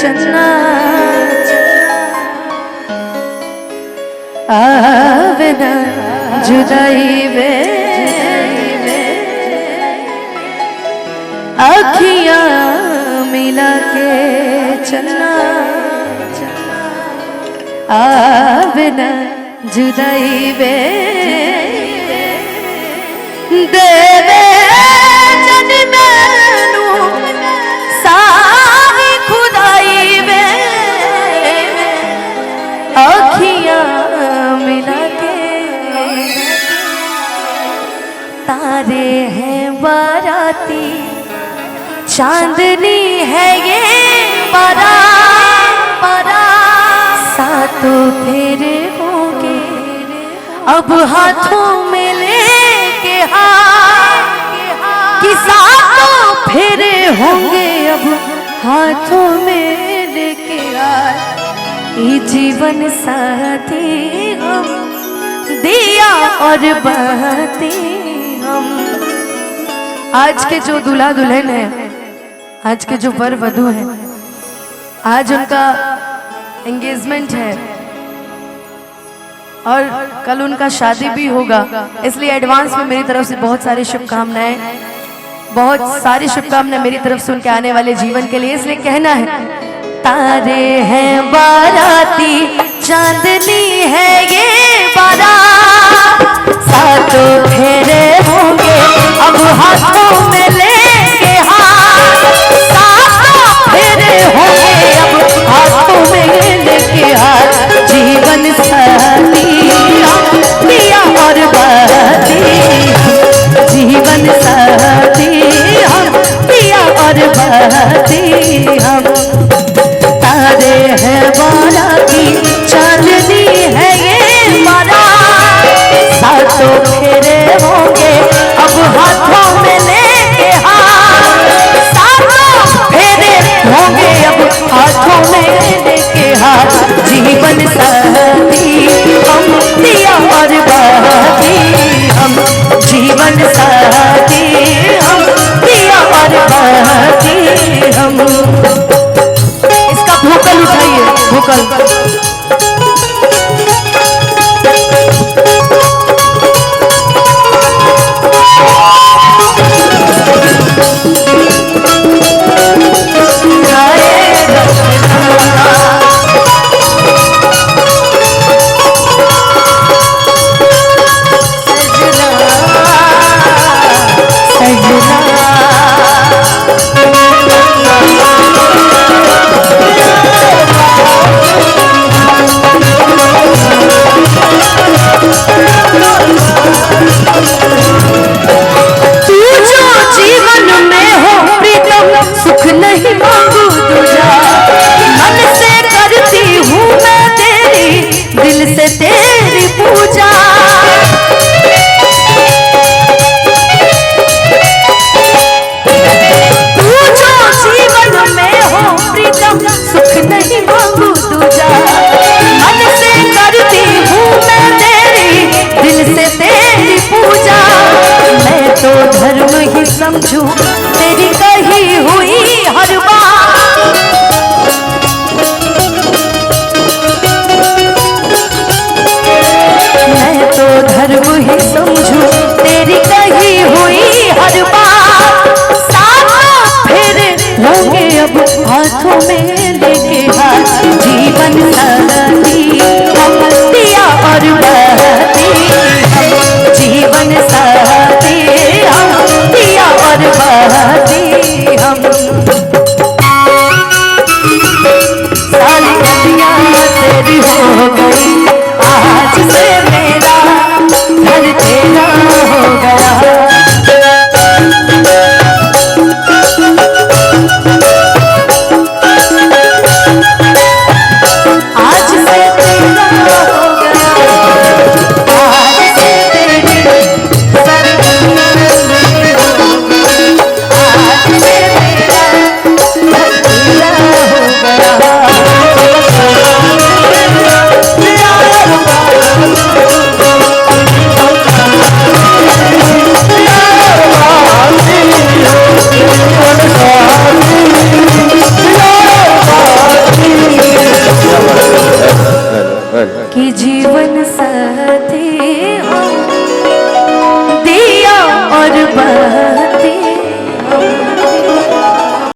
चलना आवे ना जुदाई वे अखियां मिला के चलना आवे ना जुदाई वे दे दे जन मैनू सारी खुदाई वे अखियां मिला के तारे हैं बाराती चांदनी है ये सातों फेरे होंगे अब हाथों में लेके कि सातों फेरे होंगे अब हाथों में लेके ये जीवन साथी हम दिया और बहती हम। आज के जो दूल्हा दुल्हन है, आज के जो वर वधू है, आज उनका एंगेजमेंट है और कल उनका शादी भी होगा, इसलिए एडवांस में मेरी तरफ से बहुत सारी शुभकामनाएं, बहुत सारी शुभकामनाएं मेरी तरफ से उनके आने वाले जीवन के लिए। इसलिए कहना है तारे हैं बाराती चांदनी है ये बारात सातों फेरे होंगे अब हाथों में लेके सातों फेरे होंगे अब हाथों में लेके जीवन साथी हम पिया और बहती जीवन साथी हम पिया और बहती हम। तारे हैं बाराती चांदनी है ये बारात सातों फेरे होंगे अब हाथों में लेके सातों फेरे होंगे अब हाथों में लेके जीवन साथी हम दिया और बहती हम जीवन साथी हम दिया और बहती हम। इसका भूकल उठाइए, भूकल समझू तेरी कही हुई हर बात मैं तो धर्म ही समझू तेरी कही हुई हर बात सातों फेरे होंगे अब हाथों में लेके जीवन साथी हम दिया और बहती जीवन साथी हम दिया और बहती हम। सारी गलियां तेरी हो गई आज से मेरा घर तेरा हो गया आज से तेरा हो गया आज से तेरी Yeah. कि